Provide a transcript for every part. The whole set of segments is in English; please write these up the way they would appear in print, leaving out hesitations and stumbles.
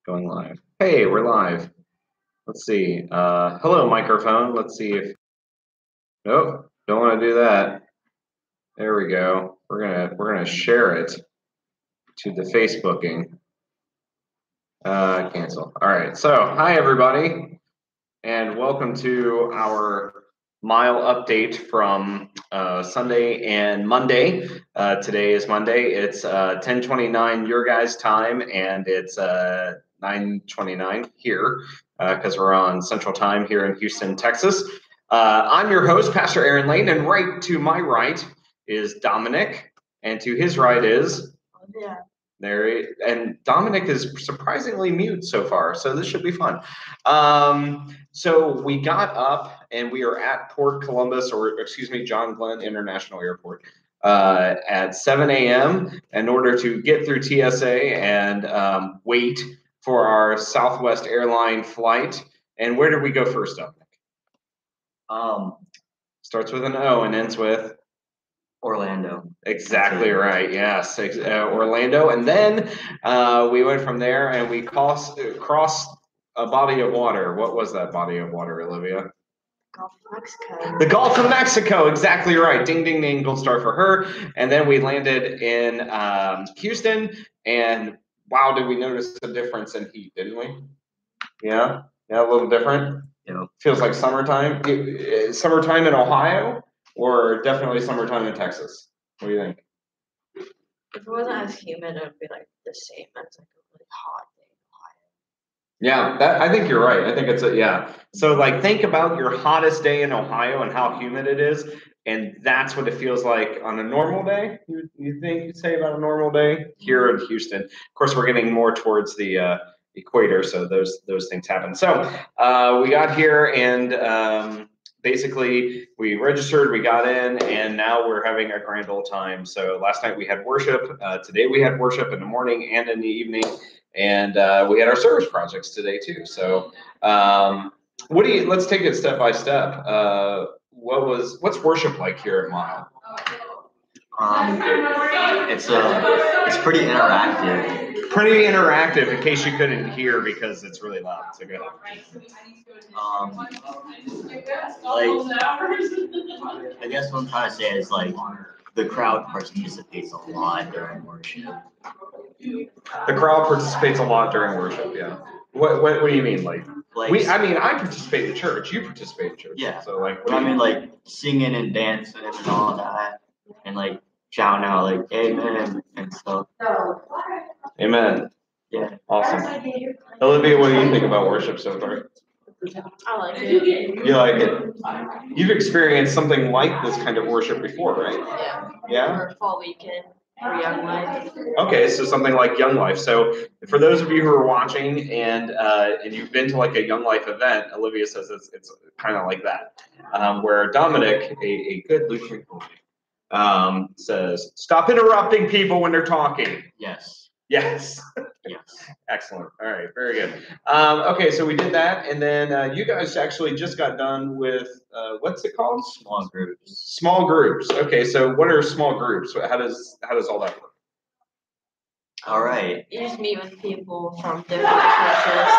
Going live. Hey, we're live. Let's see. Hello, microphone. Let's see if. Nope, don't want to do that. There we go. We're gonna share it to the Facebooking. Cancel. All right. So, hi everybody, and welcome to our MYLE update from Sunday and Monday. Today is Monday. It's 10:29 your guys' time, and it's 9:29 here because we're on Central Time here in Houston, Texas. I'm your host, Pastor Aaron Lane, and right to my right is Dominic, and to his right is and Dominic is surprisingly mute so far, so this should be fun. So we got up and we are at Port Columbus, or excuse me, John Glenn International Airport at 7 a.m. in order to get through TSA and wait for our Southwest airline flight. And where did we go first, Dominic? Starts with an O and ends with Orlando. Exactly right. Yes, Orlando, and then we went from there and we crossed a body of water. What was that body of water, Olivia? Gulf of Mexico. The Gulf of Mexico. Exactly right. Ding, ding, ding. Gold star for her. And then we landed in Houston, and wow, did we notice a difference in heat? Didn't we? Yeah, a little different. Yeah. Feels like summertime. Summertime in Ohio. Or definitely summertime in Texas. What do you think? If it wasn't as humid, it would be like the same as like a really hot day in Ohio. Yeah, I think you're right. I think it's yeah. So like think about your hottest day in Ohio and how humid it is, and that's what it feels like on a normal day. You think you'd say about a normal day here in Houston? Of course, we're getting more towards the equator, so those things happen. So we got here and. Basically, we registered, we got in, and now we're having a grand old time. So last night we had worship. Today we had worship in the morning and in the evening, and we had our service projects today too. So, let's take it step by step. What's worship like here at MYLE? It's pretty interactive. Pretty interactive, in case you couldn't hear because it's really loud. So go ahead. I guess what I'm trying to say is like the crowd participates a lot during worship. The crowd participates a lot during worship. Yeah. What do you mean, like I participate in church. You participate in church. Yeah. So like, I mean, like singing and dancing and all that, and like shouting out like "Amen" and stuff. Amen. Yeah. Awesome. Olivia, what do you think about worship so far? I like it. You like it? You've experienced something like this kind of worship before, right? Yeah. Yeah. For fall weekend for Young Life. Okay, so something like Young Life. So for those of you who are watching and you've been to like a Young Life event, Olivia says it's kind of like that, where Dominic, a good Lutheran boy, says, "Stop interrupting people when they're talking." Yes. Yes. Yes. Excellent. All right. Very good. Okay, so we did that, and then you guys actually just got done with what's it called? Small groups. Small groups. Okay, so what are small groups? How does all that work? All right. You just meet with people from different churches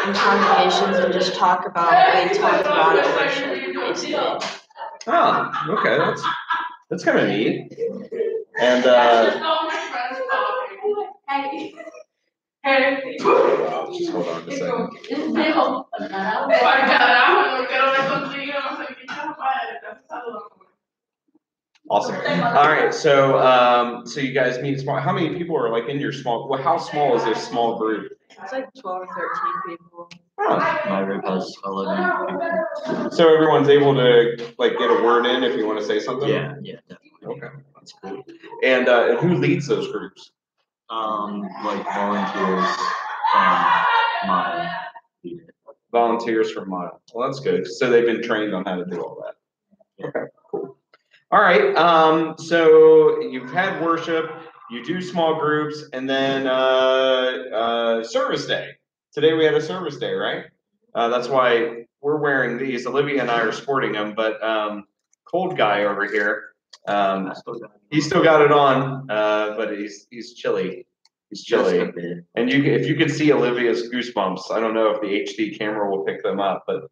and congregations and just talk about what we talk about at worship, basically. Oh, okay. That's kind of neat. And just hold on a second. Awesome. All right. So you guys meet small. How many people are like in your small? Well, how small is this small group? It's like 12 or 13 people. Oh. My group has 11 people. So everyone's able to like get a word in if you want to say something. Yeah, definitely. Okay, that's cool. And who leads those groups? Like volunteers from MYLE. Volunteers from MYLE. Well, that's good. So they've been trained on how to do all that. Okay, cool. All right. So you've had worship. You do small groups, and then service day. Today we had a service day, right? That's why we're wearing these. Olivia and I are sporting them, but cold guy over here, he still got it on, but he's chilly. He's Just chilly. a bit. And if you can see Olivia's goosebumps, I don't know if the HD camera will pick them up, but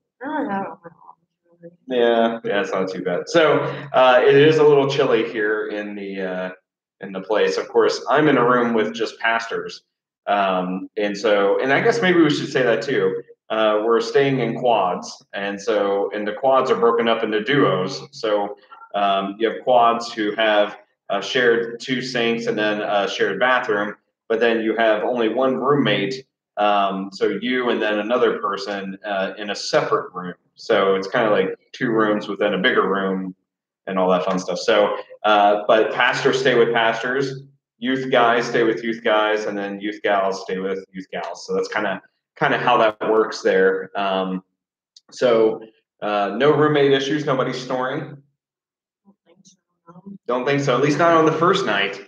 yeah, it's not too bad. So it is a little chilly here in the place. Of course, I'm in a room with just pastors, and I guess maybe we should say that too. We're staying in quads, and the quads are broken up into duos. So you have quads who have shared 2 sinks and then a shared bathroom, but then you have only one roommate. So you and then another person in a separate room. So it's kind of like 2 rooms within a bigger room and all that fun stuff. So, but pastors stay with pastors, youth guys stay with youth guys, and then youth gals stay with youth gals. So that's kind of how that works there. No roommate issues, nobody's snoring. Don't think so. At least not on the first night.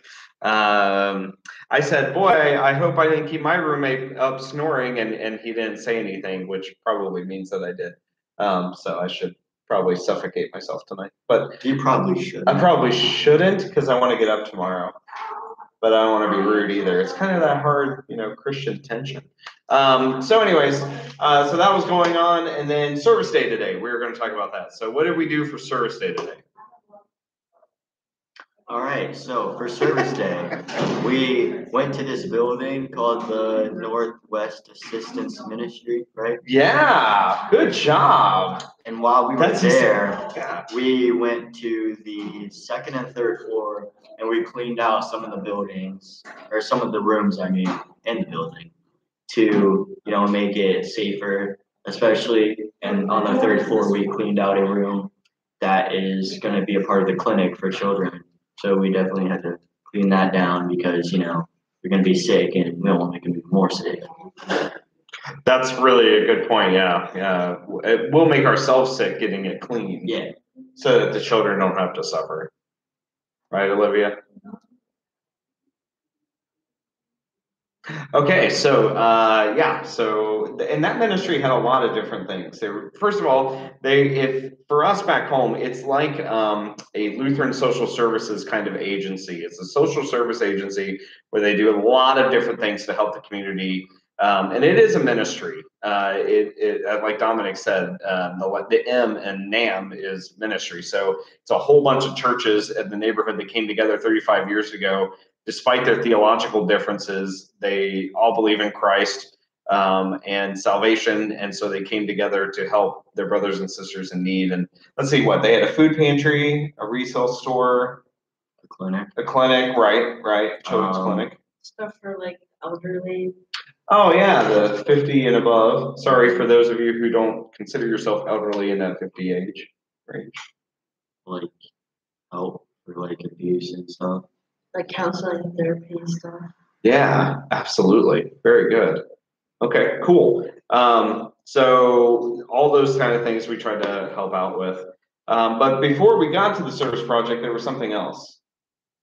I said, boy, I hope I didn't keep my roommate up snoring, and he didn't say anything, which probably means that I did. So I should probably suffocate myself tonight. But You probably should. I probably shouldn't because I want to get up tomorrow. But I don't want to be rude either. It's kind of that hard, Christian tension. So anyways, so that was going on. And then service day today, we were going to talk about that. So what did we do for service day today? All right, so for service day, we went to this building called the Northwest Assistance Ministry, right? Yeah, good job. And while we were there, Yeah. we went to the 2nd and 3rd floor and we cleaned out some of the buildings, or some of the rooms, I mean, in the building to, make it safer, especially, and on the 3rd floor, we cleaned out a room that is going to be a part of the clinic for children. So we definitely had to clean that down because, you're going to be sick and we don't want to make them be more sick. That's really a good point. Yeah. We'll make ourselves sick getting it clean. Yeah. So that the children don't have to suffer. Right, Olivia? Okay, and that ministry had a lot of different things. First of all, if for us back home, it's like a Lutheran social services kind of agency. It's a social service agency where they do a lot of different things to help the community, and it is a ministry. Like Dominic said, the M in NAM is ministry. So it's a whole bunch of churches in the neighborhood that came together 35 years ago. Despite their theological differences, they all believe in Christ and salvation, and so they came together to help their brothers and sisters in need. And let's see, they had a food pantry, a resale store, a clinic, right, children's clinic. Stuff for like elderly. Oh yeah, the 50 and above. Sorry for those of you who don't consider yourself elderly in that 50 age range. Like help for like abuse and stuff. Like counseling, therapy and stuff. Yeah, absolutely. Very good. Okay, cool. So all those kind of things we tried to help out with. But before we got to the service project, there was something else.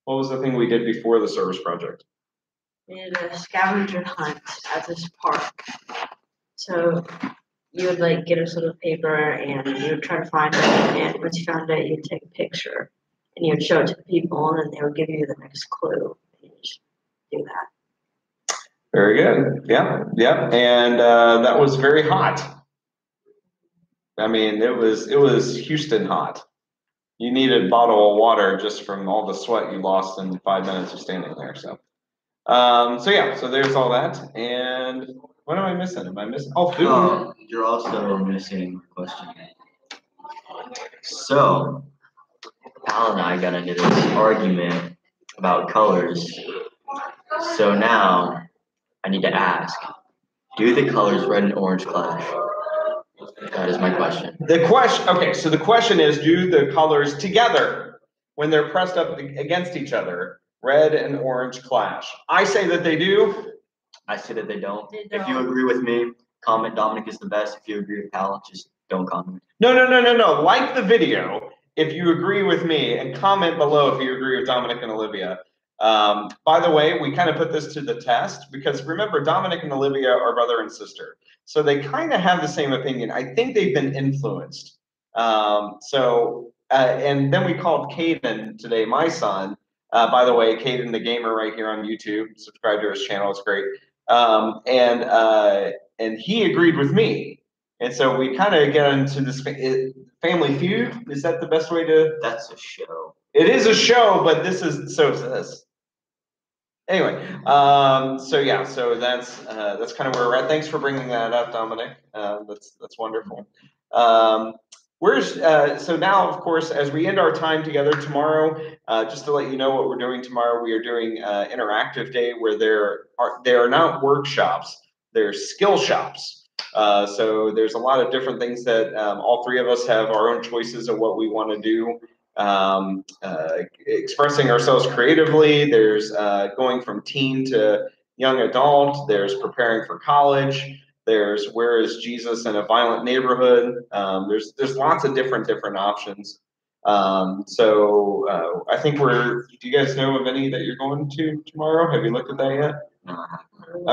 What was the thing we did before the service project? We did a scavenger hunt at this park. So you would like get a slip of paper and you would try to find it, and once you found it, you'd take a picture and you would show it to the people, and then they would give you the next clue. And you just do that. Very good. Yeah. And that was very hot. I mean, it was Houston hot. You needed a bottle of water just from all the sweat you lost in 5 minutes of standing there. So there's all that. And what am I missing? Am I missing? Oh, food. Oh, you're also missing a question. So, Al and I got into this argument about colors. So now I need to ask, do the colors red and orange clash? That is my question. So the question is, do the colors together, when they're pressed up against each other, red and orange clash? I say that they do. I say that they don't. They don't. If you agree with me, comment Dominic is the best. If you agree with Al, just don't comment. No. Like the video if you agree with me, and comment below if you agree with Dominic and Olivia. By the way, we kind of put this to the test because remember, Dominic and Olivia are brother and sister. So they kind of have the same opinion. I think they've been influenced. And then we called Caden today, my son, By the way, Caden the Gamer right here on YouTube. Subscribe to his channel; it's great. And he agreed with me, and so we kind of get into this Family Feud. Is that the best way to? That's a show. It is a show, but this is so is this. Anyway, so yeah, so that's kind of where we're at. Thanks for bringing that up, Dominic. That's wonderful. So now, of course, as we end our time together tomorrow, just to let you know what we're doing tomorrow, we are doing interactive day where there are not workshops, they're skill shops. So there's a lot of different things that all three of us have our own choices of what we want to do. Expressing ourselves creatively. There's going from teen to young adult. There's preparing for college. There's where is Jesus in a violent neighborhood. There's lots of different options. So I think do you guys know of any that you're going to tomorrow? Have you looked at that yet? No.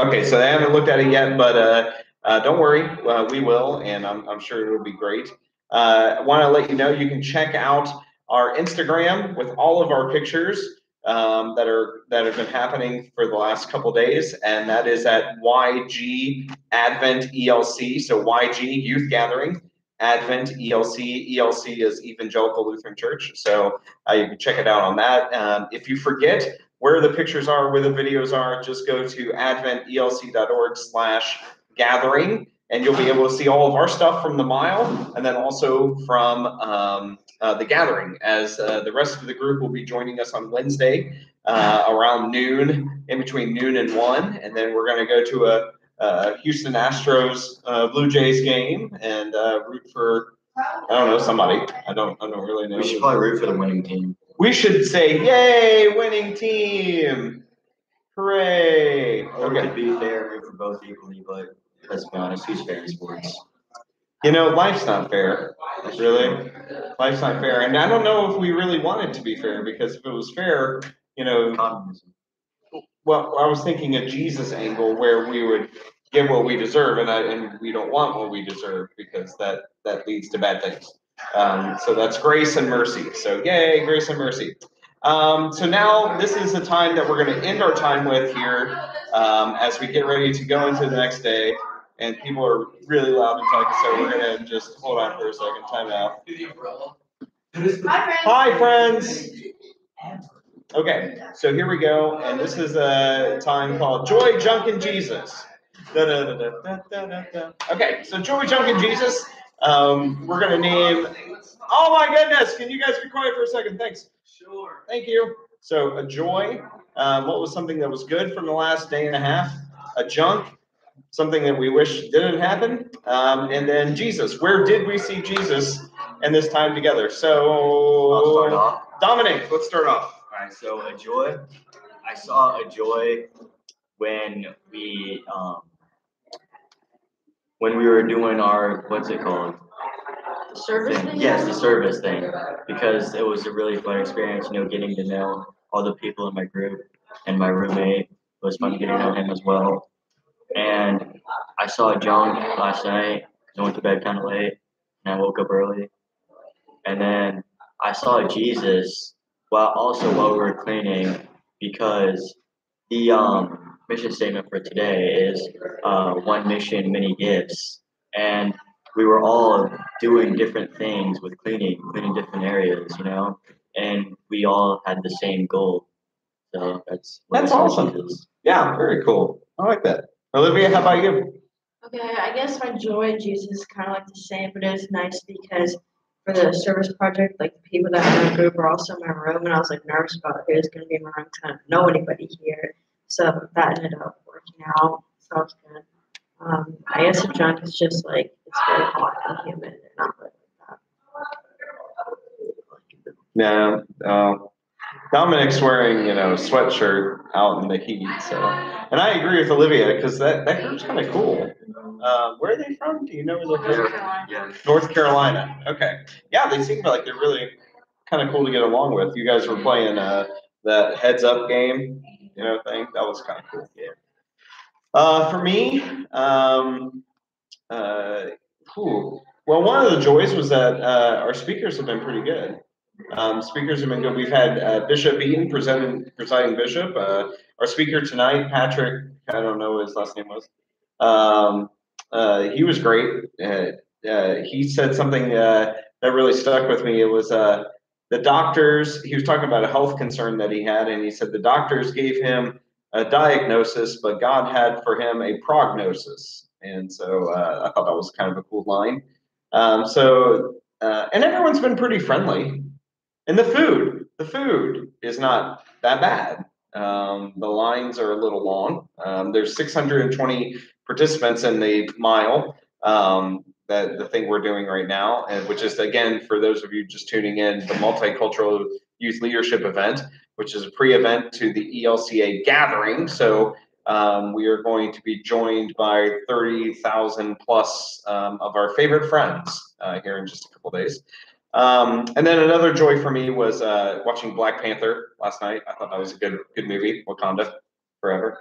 Okay, so they haven't looked at it yet, but don't worry, we will, and I'm sure it'll be great. I want to let you know you can check out our Instagram with all of our pictures that have been happening for the last couple days, and that is at YG Advent ELC. So YG Youth Gathering, Advent ELC. ELC is Evangelical Lutheran Church. So you can check it out on that. If you forget where the pictures are, where the videos are, just go to adventelc.org/gathering. And you'll be able to see all of our stuff from the MYLE, and then also from the gathering, as the rest of the group will be joining us on Wednesday around noon, in between noon and 1, and then we're going to go to a Houston Astros Blue Jays game and root for, I don't know, somebody. I don't really know. We should probably root for the winning team. We should say, "Yay, winning team! Hooray!" Or to be fair, root for both equally, but let's be honest, who's fair in sports? You know, life's not fair. Really, life's not fair, and I don't know if we really want it to be fair, because if it was fair, you know, Communism. well, I was thinking a Jesus angle where we would get what we deserve, and we don't want what we deserve, because that leads to bad things. So that's grace and mercy. So yay, grace and mercy. So now this is the time that we're going to end our time with here as we get ready to go into the next day. And people are really loud and talking, so we're going to just hold on for a second. Time out. Hi, friends. Okay, so here we go, and this is a time called Joy Junkin' Jesus. Okay, so Joy Junkin' Jesus, we're going to name, oh my goodness, can you guys be quiet for a second? Thanks. Sure. Thank you. So a joy, what was something that was good from the last day and a half? A junk, something that we wish didn't happen, and then Jesus. Where did we see Jesus in this time together? So, I'll start off. Dominic, let's start off. All right, so a joy. I saw a joy when we were doing our, what's it called? Service thing? Yes, the service thing, because it was a really fun experience, you know, getting to know all the people in my group, and my roommate. It was fun getting to know him as well. And I saw John last night because I went to bed kind of late, and I woke up early. And then I saw Jesus while we were cleaning, because the mission statement for today is one mission, many gifts. And we were all doing different things with cleaning different areas, you know, and we all had the same goal. So that's awesome. Jesus. Yeah, very cool. I like that. Olivia, how about you? Okay, I guess my joy in Jesus is kind of like the same, but it's nice because for the service project, like the people that were in the group were also in my room, and I was like nervous about who's going to be in my room because I don't know anybody here. So that ended up working out. So it was good. I guess the junk is just like it's very hot and humid and not really like that. Yeah. Dominic's wearing, a sweatshirt out in the heat. So, and I agree with Olivia because that group's kind of cool. Where are they from? Do you know where they're from? Yeah. North Carolina. Okay. Yeah, they seem like they're really kind of cool to get along with. You guys were playing that heads up game, thing. That was kind of cool. Yeah. For me, well, one of the joys was that our speakers have been pretty good. Speakers have been good. We've had Bishop Eaton presiding bishop. Our speaker tonight, Patrick, I don't know what his last name was. He was great. He said something that really stuck with me. It was the doctors, he was talking about a health concern that he had, and he said the doctors gave him a diagnosis, but God had for him a prognosis. And so I thought that was kind of a cool line. And everyone's been pretty friendly. And the food is not that bad. The lines are a little long. There's 620 participants in the MYLE, that the thing we're doing right now, and which is, again, for those of you just tuning in, the Multicultural Youth Leadership event, which is a pre-event to the ELCA gathering. So we are going to be joined by 30,000 plus of our favorite friends here in just a couple days. And then another joy for me was watching Black Panther last night. I thought that was a good movie. Wakanda forever.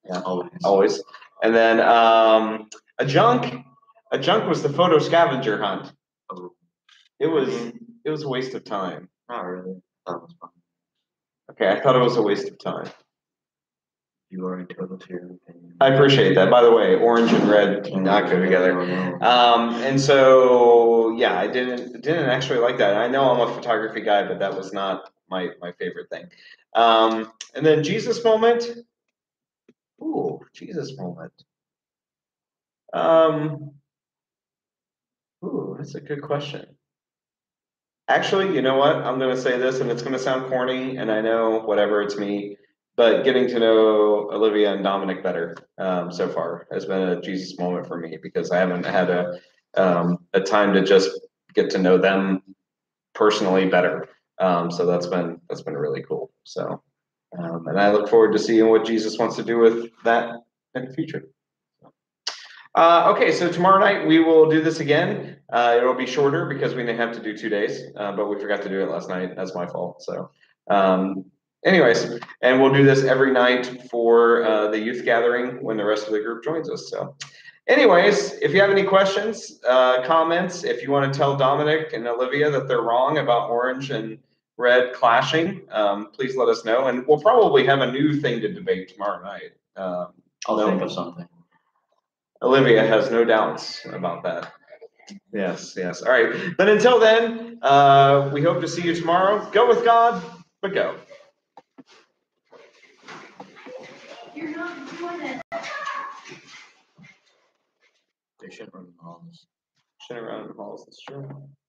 Yeah, always. And then a junk was the photo scavenger hunt. It was a waste of time. Not really. That was fun. Okay, I thought it was a waste of time. You are entitled to your opinion. I appreciate that. By the way, orange and red do not go together. And so yeah, I didn't actually like that. I know I'm a photography guy, but that was not my favorite thing. And then Jesus moment. Ooh, Jesus moment. Ooh, that's a good question. Actually, you know what? I'm going to say this, and it's going to sound corny, and I know, whatever, it's me, but getting to know Olivia and Dominic better so far has been a Jesus moment for me, because I haven't had a time to just get to know them personally better. So that's been really cool. So, and I look forward to seeing what Jesus wants to do with that in the future. Okay, so tomorrow night we will do this again. It'll be shorter because we didn't have to do 2 days, but we forgot to do it last night. That's my fault. So, anyways, and we'll do this every night for the youth gathering when the rest of the group joins us. So, anyways, if you have any questions, comments, if you want to tell Dominic and Olivia that they're wrong about orange and red clashing, please let us know. And we'll probably have a new thing to debate tomorrow night. I'll think of something. Olivia has no doubts about that. Yes. All right. But until then, we hope to see you tomorrow. Go with God, but go. You're not doing it. They shouldn't run the halls. Shouldn't run in the halls, that's true.